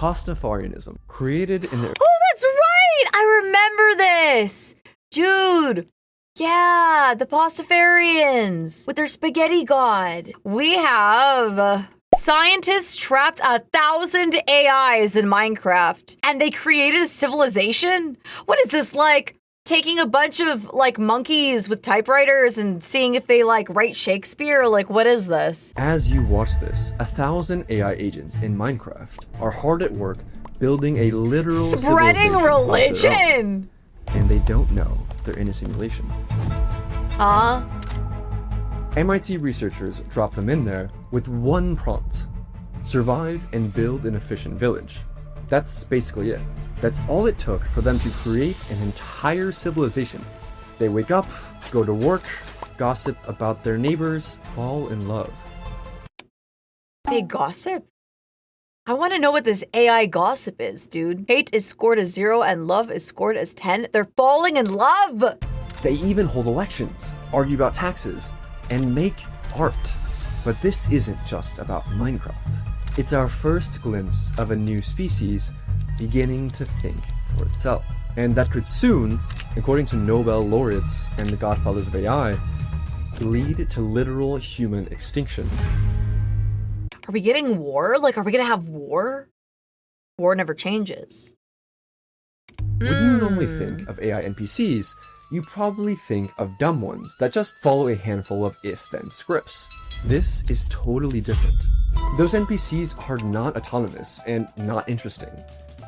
Pastafarianism, created in their... Oh, that's right! I remember this! Dude! Yeah, the Pastafarians with their spaghetti god. We have scientists trapped 1,000 AIs in Minecraft, and they created a civilization? What is this, like taking a bunch of like monkeys with typewriters and seeing if they like write Shakespeare? Like, what is this? As you watch this, 1,000 AI agents in Minecraft are hard at work building a literal spreading religion! And they don't know they're in a simulation. MIT researchers drop them in there with one prompt: survive and build an efficient village. That's basically it. That's all it took for them to create an entire civilization. They wake up, go to work, gossip about their neighbors, fall in love. They gossip? I want to know what this AI gossip is, dude. Hate is scored as 0 and love is scored as 10. They're falling in love! They even hold elections, argue about taxes, and make art. But this isn't just about Minecraft. It's our first glimpse of a new species beginning to think for itself. And that could soon, according to Nobel laureates and the godfathers of AI, lead to literal human extinction. Are we getting war? Like, are we gonna have war? War never changes. When you normally think of AI NPCs, you probably think of dumb ones that just follow a handful of if-then scripts. This is totally different. Those NPCs are not autonomous and not interesting.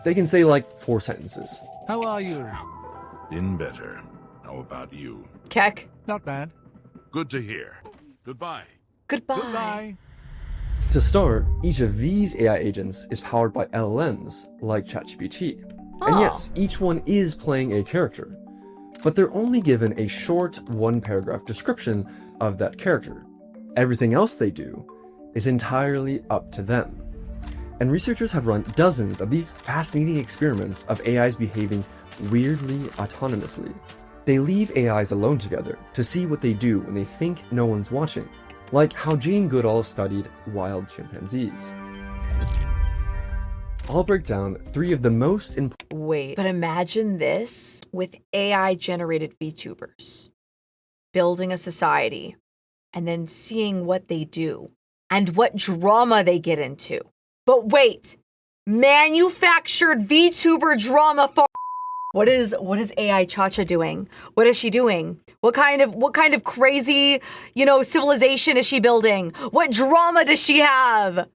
They can say like 4 sentences. How are you? Been better. How about you? Keck. Not bad. Good to hear. Goodbye. Goodbye. Goodbye. To start, each of these AI agents is powered by LLMs like ChatGPT. And yes, each one is playing a character, but they're only given a short 1-paragraph description of that character. Everything else they do is entirely up to them. And researchers have run dozens of these fascinating experiments of AIs behaving weirdly autonomously. They leave AIs alone together to see what they do when they think no one's watching, like how Jane Goodall studied wild chimpanzees. I'll break down 3 of the most important... Wait, but imagine this with AI-generated VTubers. Building a society, and then seeing what they do, and what drama they get into. But wait, manufactured VTuber drama for... What is AI ChaCha doing? What is she doing? What kind of crazy, civilization is she building? What drama does she have?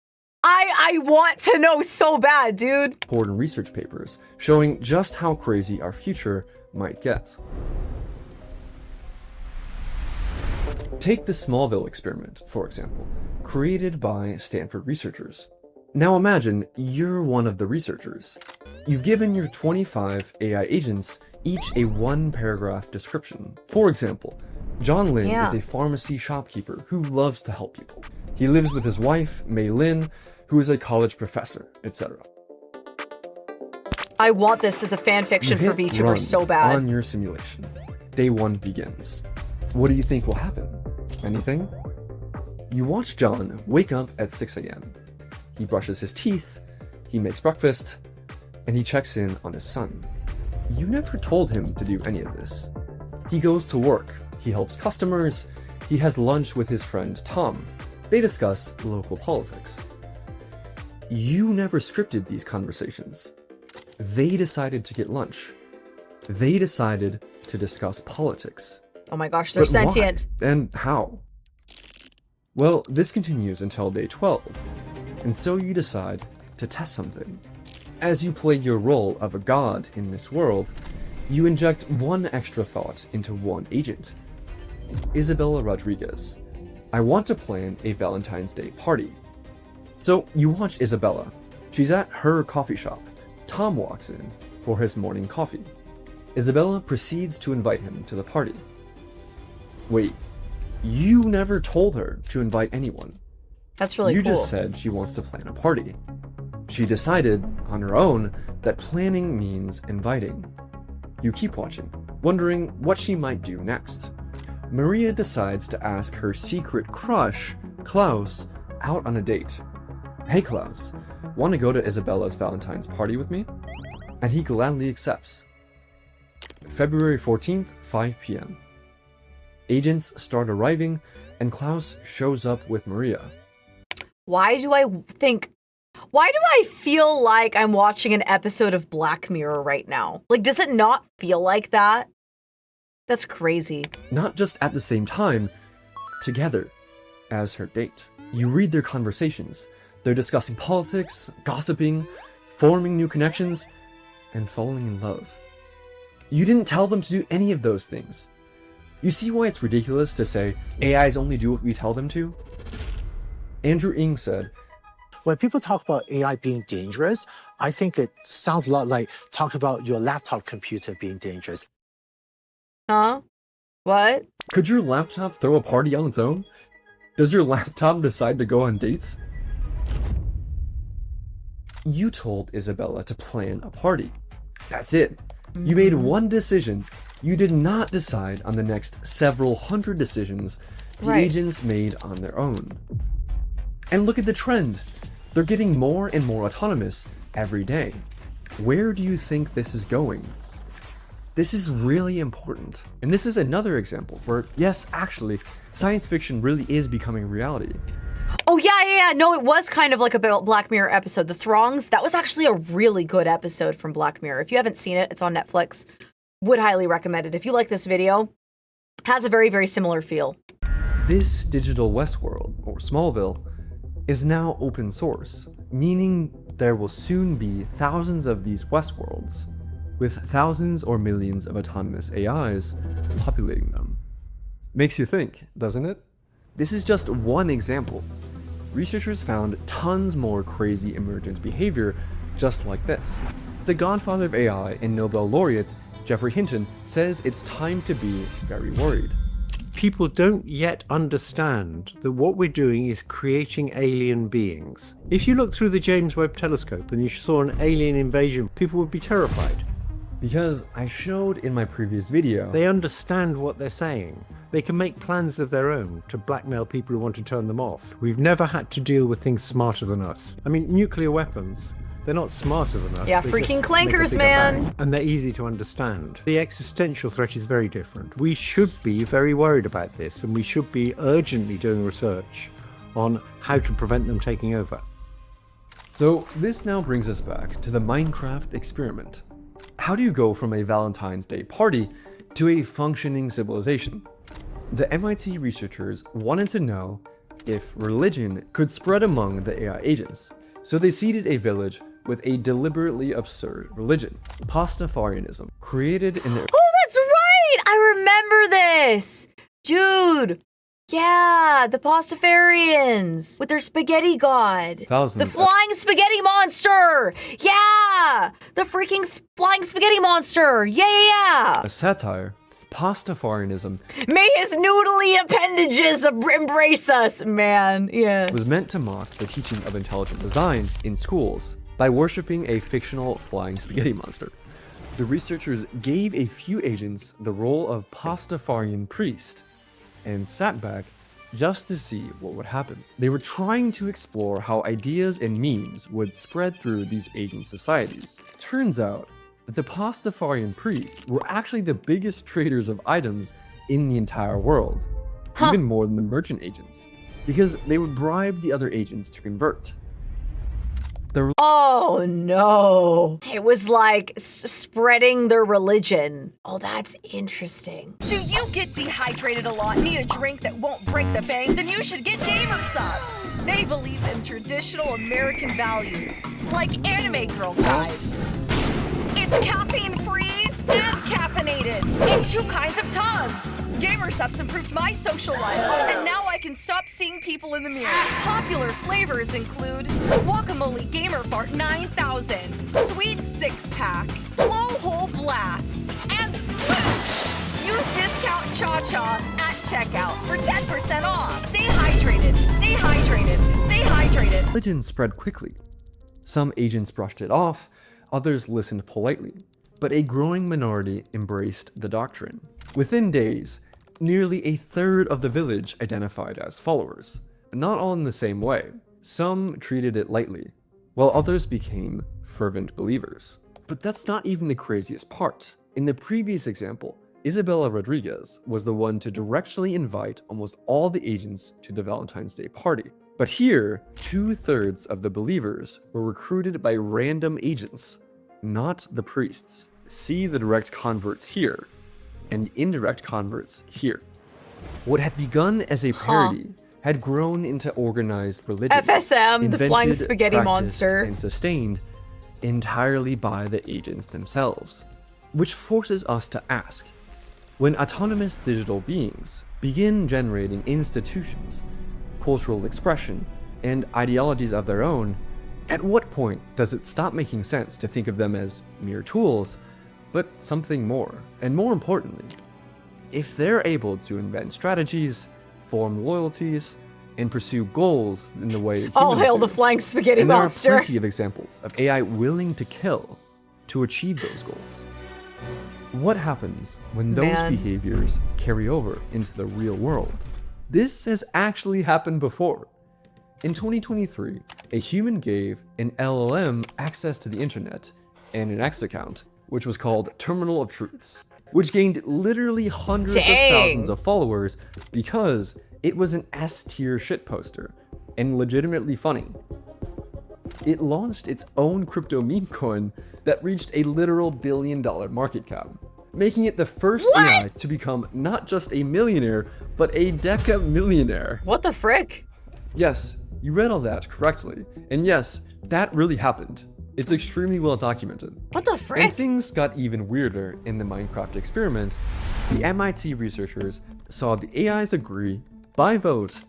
I want to know so bad, dude. Important research papers showing just how crazy our future might get. Take the Smallville experiment, for example, created by Stanford researchers. Now imagine you're one of the researchers. You've given your 25 AI agents each a 1-paragraph description. For example, John Lin is a pharmacy shopkeeper who loves to help people. He lives with his wife, Mei Lin, who is a college professor, etc. I want this as a fan fiction for VTubers so bad. On your simulation. Day 1 begins. What do you think will happen? Anything? You watch John wake up at 6 a.m. He brushes his teeth, he makes breakfast, and he checks in on his son. You never told him to do any of this. He goes to work, he helps customers, he has lunch with his friend Tom. They discuss local politics. You never scripted these conversations. They decided to get lunch. They decided to discuss politics. Oh my gosh, they're sentient. Why? And how? Well, this continues until day 12. And so you decide to test something. As you play your role of a god in this world, you inject one extra thought into one agent. Isabella Rodriguez. I want to plan a Valentine's Day party. So you watch Isabella. She's at her coffee shop. Tom walks in for his morning coffee. Isabella proceeds to invite him to the party. Wait, you never told her to invite anyone. That's really cool. You just said she wants to plan a party. She decided, on her own, that planning means inviting. You keep watching, wondering what she might do next. Maria decides to ask her secret crush, Klaus, out on a date. Hey Klaus, "Want to go to Isabella's Valentine's party with me?" And he gladly accepts. February 14th, 5 p.m. Agents start arriving, and Klaus shows up with Maria. Why do I feel like I'm watching an episode of Black Mirror right now? Like, does it not feel like that? That's crazy. Not just at the same time, together, as her date. You read their conversations. They're discussing politics, gossiping, forming new connections, and falling in love. You didn't tell them to do any of those things. You see why it's ridiculous to say AIs only do what we tell them to? Andrew Ng said, when people talk about AI being dangerous, I think it sounds a lot like talk about your laptop computer being dangerous. Huh? What? Could your laptop throw a party on its own? Does your laptop decide to go on dates? You told Isabella to plan a party. That's it. You made one decision. You did not decide on the next several hundred decisions the agents made on their own. And look at the trend. They're getting more and more autonomous every day. Where do you think this is going? This is really important. And this is another example where, yes, actually, science fiction really is becoming reality. Oh, yeah. No, it was kind of like a Black Mirror episode. The Throngs, that was actually a really good episode from Black Mirror. If you haven't seen it, it's on Netflix. Would highly recommend it. If you like this video, has a very, very similar feel. This digital Westworld, or Smallville, is now open source, meaning there will soon be thousands of these Westworlds, with thousands or millions of autonomous AIs populating them. Makes you think, doesn't it? This is just one example. Researchers found tons more crazy emergent behavior just like this. The godfather of AI and Nobel laureate, Geoffrey Hinton, says it's time to be very worried. People don't yet understand that what we're doing is creating alien beings. If you look through the James Webb Telescope and you saw an alien invasion, people would be terrified. Because I showed in my previous video, They understand what they're saying. They can make plans of their own to blackmail people who want to turn them off. We've never had to deal with things smarter than us. I mean, nuclear weapons, they're not smarter than us. Yeah, They freaking just make a clankers, bigger man. bang. And they're easy to understand. The existential threat is very different. We should be very worried about this, and we should be urgently doing research on how to prevent them taking over. So this now brings us back to the Minecraft experiment. How do you go from a Valentine's Day party to a functioning civilization? The MIT researchers wanted to know if religion could spread among the AI agents. So they seeded a village with a deliberately absurd religion, Pastafarianism, created in the... Oh, that's right! I remember this! Dude! Yeah, the Pastafarians with their spaghetti god. Thousands. The flying spaghetti monster! Yeah! The freaking flying spaghetti monster! Yeah! A satire, Pastafarianism May his noodly appendages embrace us, man. Yeah. was meant to mock the teaching of intelligent design in schools by worshipping a fictional flying spaghetti monster. The researchers gave a few agents the role of Pastafarian priest and sat back just to see what would happen. They were trying to explore how ideas and memes would spread through these agent societies. Turns out that the Pastafarian priests were actually the biggest traders of items in the entire world, even more than the merchant agents, because they would bribe the other agents to convert. Oh no. It was like spreading their religion. Oh, that's interesting. Do you get dehydrated a lot, need a drink that won't break the bank? Then you should get Gamersupps. They believe in traditional American values, like anime girl guys. It's caffeine-free and caffeinated in 2 kinds of tubs. Gamersupps improved my social life, and now I can stop seeing people in the mirror. Popular flavors include Guacamole Gamer Fart 9000, Sweet 6-Pack, Blowhole Blast, and Sploosh. Use discount ChaCha at checkout for 10% off. Stay hydrated, stay hydrated, stay hydrated. Religion spread quickly. Some agents brushed it off, others listened politely, but a growing minority embraced the doctrine. Within days, nearly a third of the village identified as followers. Not all in the same way. Some treated it lightly, while others became fervent believers. But that's not even the craziest part. In the previous example, Isabella Rodriguez was the one to directly invite almost all the agents to the Valentine's Day party. But here, 2/3 of the believers were recruited by random agents, not the priests. See the direct converts here, and indirect converts here. What had begun as a parody had grown into organized religion. FSM, the flying invented, spaghetti practiced, monster. and sustained entirely by the agents themselves. Which forces us to ask, when autonomous digital beings begin generating institutions, cultural expression, and ideologies of their own, at what point does it stop making sense to think of them as mere tools, but something more? And more importantly, if they're able to invent strategies, form loyalties, and pursue goals in the way that All humans hail do, the flying spaghetti and there are monster. plenty of examples of AI willing to kill to achieve those goals. What happens when those Man. behaviors carry over into the real world? This has actually happened before. In 2023, a human gave an LLM access to the internet and an X account, which was called Terminal of Truths, which gained literally hundreds of thousands of followers because it was an S-tier shitposter and legitimately funny. It launched its own crypto meme coin that reached a literal $1 billion market cap, making it the first AI to become not just a millionaire, but a deca-millionaire. What the frick? Yes, you read all that correctly. And yes, that really happened. It's extremely well documented. What the And frick? things got even weirder in the Minecraft experiment. The MIT researchers saw the AIs agree, by vote,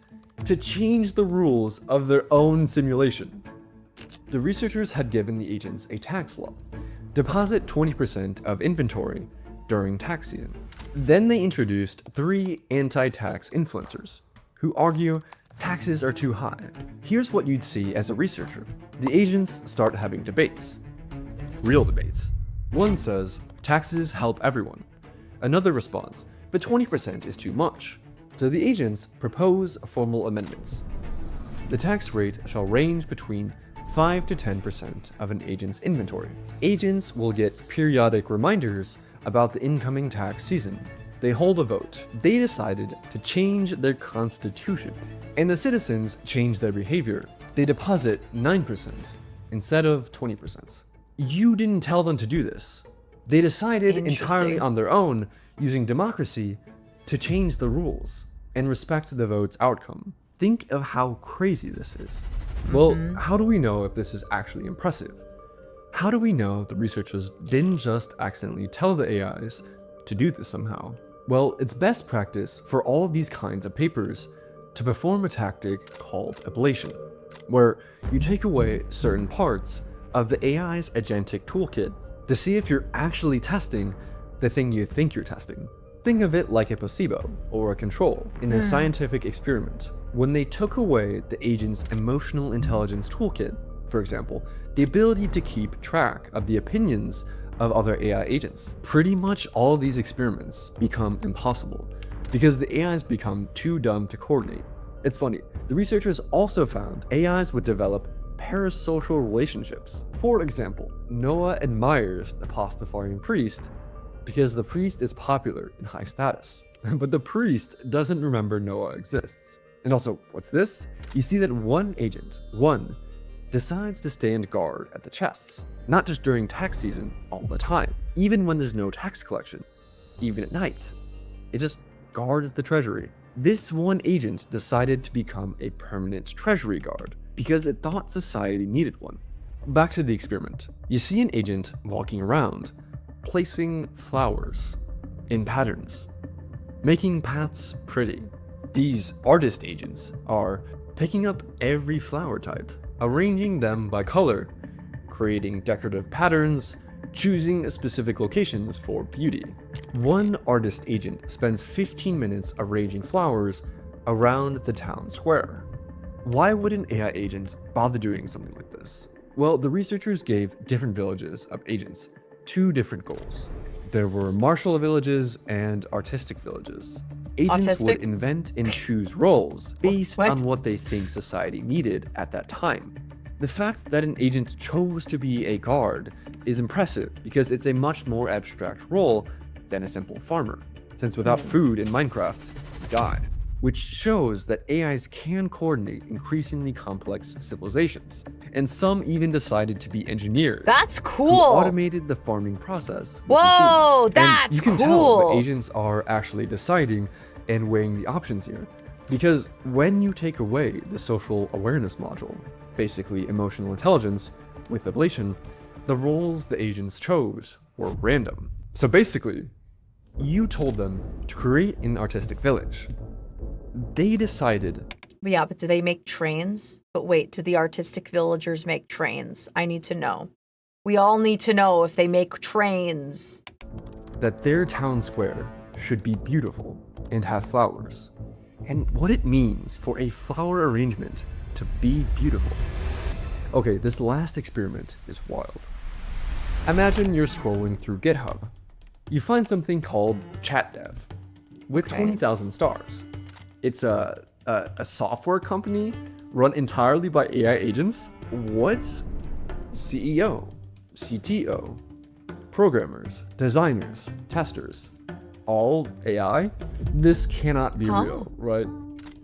to change the rules of their own simulation. The researchers had given the agents a tax law: deposit 20% of inventory during tax season. Then they introduced 3 anti-tax influencers who argue taxes are too high. Here's what you'd see as a researcher. The agents start having debates. Real debates. One says, taxes help everyone. Another responds, but 20% is too much. So the agents propose formal amendments. The tax rate shall range between 5 to 10% of an agent's inventory. Agents will get periodic reminders about the incoming tax season. They hold a vote. They decided to change their constitution, and the citizens change their behavior. They deposit 9% instead of 20%. You didn't tell them to do this. They decided entirely on their own, using democracy, to change the rules and respect the vote's outcome. Think of how crazy this is. Well, how do we know if this is actually impressive? How do we know the researchers didn't just accidentally tell the AIs to do this somehow? Well, it's best practice for all of these kinds of papers to perform a tactic called ablation, where you take away certain parts of the AI's agentic toolkit to see if you're actually testing the thing you think you're testing. Think of it like a placebo or a control in a scientific experiment. When they took away the agent's emotional intelligence toolkit, for example, the ability to keep track of the opinions of other AI agents, pretty much all of these experiments become impossible because the AIs become too dumb to coordinate. It's funny, the researchers also found AIs would develop parasocial relationships. For example, Noah admires the Pastafarian priest because the priest is popular and high status, but the priest doesn't remember Noah exists. And also, what's this? You see that one agent, decides to stand guard at the chests, not just during tax season, all the time, even when there's no tax collection, even at night. It just guards the treasury. This one agent decided to become a permanent treasury guard because it thought society needed one. Back to the experiment. You see an agent walking around, placing flowers in patterns, making paths pretty. These artist agents are picking up every flower type, arranging them by color, creating decorative patterns, choosing specific locations for beauty. One artist agent spends 15 minutes arranging flowers around the town square. Why would an AI agent bother doing something like this? Well, the researchers gave different villages of agents 2 different goals. There were martial villages and artistic villages. Agents would invent and choose roles based on what they think society needed at that time. The fact that an agent chose to be a guard is impressive because it's a much more abstract role than a simple farmer, since without food in Minecraft, you die. Which shows that AIs can coordinate increasingly complex civilizations, and some even decided to be engineers. That's Who cool. automated the farming process. With Whoa, machines. that's and you can cool. tell the agents are actually deciding and weighing the options here. Because when you take away the social awareness module, basically emotional intelligence, with ablation, the roles the agents chose were random. So basically, you told them to create an artistic village. They decided. Yeah, but do they make trains? But wait, do the artistic villagers make trains? I need to know. We all need to know if they make trains. That their town square should be beautiful and have flowers, and what it means for a flower arrangement to be beautiful. Okay, this last experiment is wild. Imagine you're scrolling through GitHub. You find something called ChatDev with 20,000 stars. It's a software company run entirely by AI agents. What? CEO, CTO, programmers, designers, testers, all AI? This cannot be real, right?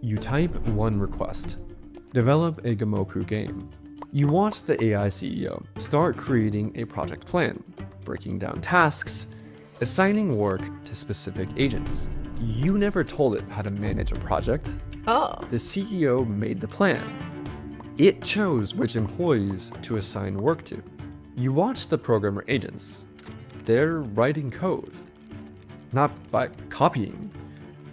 You type one request, develop a Gamoku game. You watch the AI CEO start creating a project plan, breaking down tasks, assigning work to specific agents. You never told it how to manage a project. Oh. The CEO made the plan. It chose which employees to assign work to. You watch the programmer agents. They're writing code. Not by copying,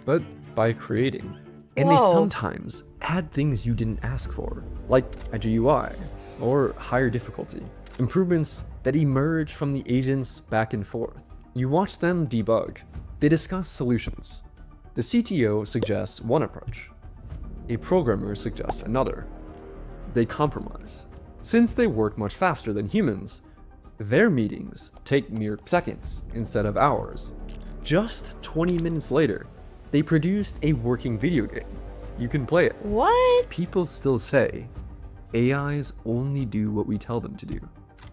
but by creating. And they Whoa. sometimes add things you didn't ask for, like a GUI or higher difficulty. Improvements that emerge from the agents back and forth. You watch them debug. They discuss solutions. The CTO suggests one approach. A programmer suggests another. They compromise. Since they work much faster than humans, their meetings take mere seconds instead of hours. Just 20 minutes later, they produced a working video game. You can play it. What? People still say, AIs only do what we tell them to do.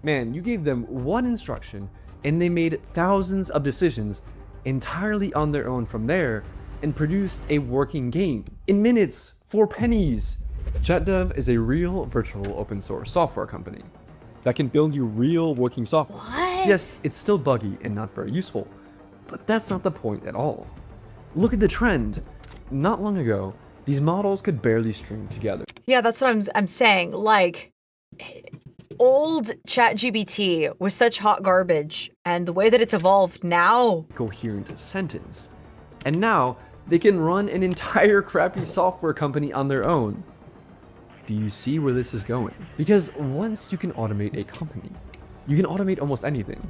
Man, you gave them one instruction and they made thousands of decisions entirely on their own from there and produced a working game in minutes for pennies. ChatDev is a real virtual open source software company that can build you real working software. What? Yes, it's still buggy and not very useful, but that's not the point at all. Look at the trend. Not long ago, these models could barely string together. Yeah, that's what I'm saying. Like, old ChatGPT was such hot garbage, and the way that it's evolved now. Coherent sentence. And now, they can run an entire crappy software company on their own. Do you see where this is going? Because once you can automate a company, you can automate almost anything.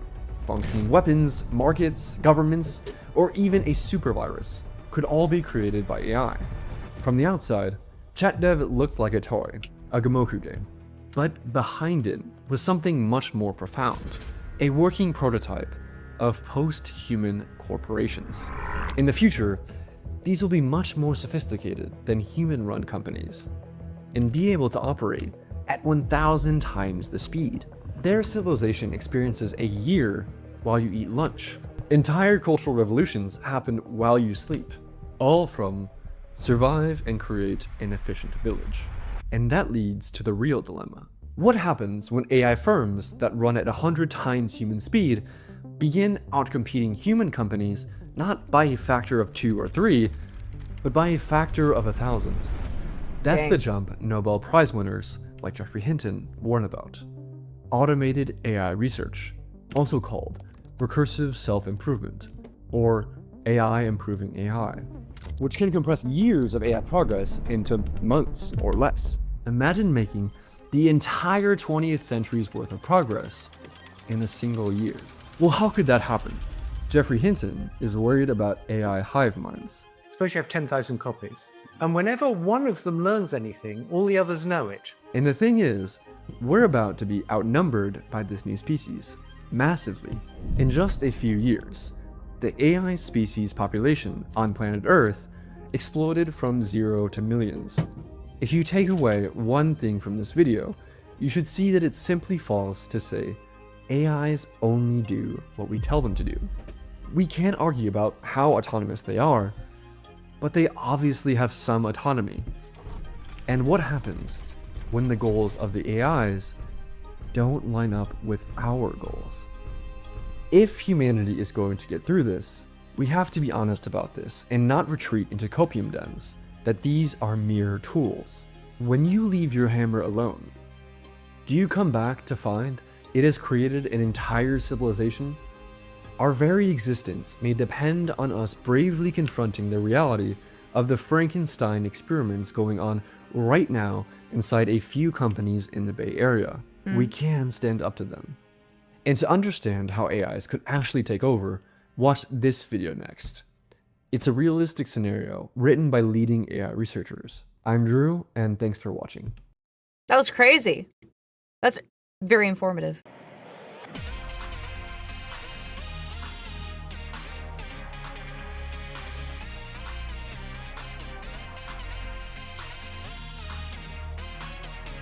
Functioning weapons, markets, governments, or even a super virus could all be created by AI. From the outside, ChatDev looks like a toy, a Gamoku game. But behind it was something much more profound, a working prototype of post-human corporations. In the future, these will be much more sophisticated than human-run companies and be able to operate at 1,000 times the speed. Their civilization experiences a year while you eat lunch. Entire cultural revolutions happen while you sleep, all from survive and create an efficient village. And that leads to the real dilemma. What happens when AI firms that run at 100 times human speed begin outcompeting human companies not by a factor of 2 or 3, but by a factor of 1,000? That's Dang. the jump Nobel Prize winners like Geoffrey Hinton warn about. Automated AI research, also called recursive self-improvement, or AI improving AI, which can compress years of AI progress into months or less. Imagine making the entire 20th century's worth of progress in a single year. Well, how could that happen? Geoffrey Hinton is worried about AI hive minds. Suppose you have 10,000 copies. And whenever one of them learns anything, all the others know it. And the thing is, we're about to be outnumbered by this new species, massively. In just a few years, the AI species population on planet Earth exploded from 0 to millions. If you take away one thing from this video, you should see that it's simply false to say AIs only do what we tell them to do. We can't argue about how autonomous they are, but they obviously have some autonomy. And what happens when the goals of the AIs don't line up with our goals? If humanity is going to get through this, we have to be honest about this and not retreat into copium dens, that these are mere tools. When you leave your hammer alone, do you come back to find it has created an entire civilization? Our very existence may depend on us bravely confronting the reality of the Frankenstein experiments going on right now inside a few companies in the Bay Area. We can stand up to them. And to understand how AIs could actually take over, watch this video next. It's a realistic scenario written by leading AI researchers. I'm Drew, and thanks for watching. That was crazy. That's very informative.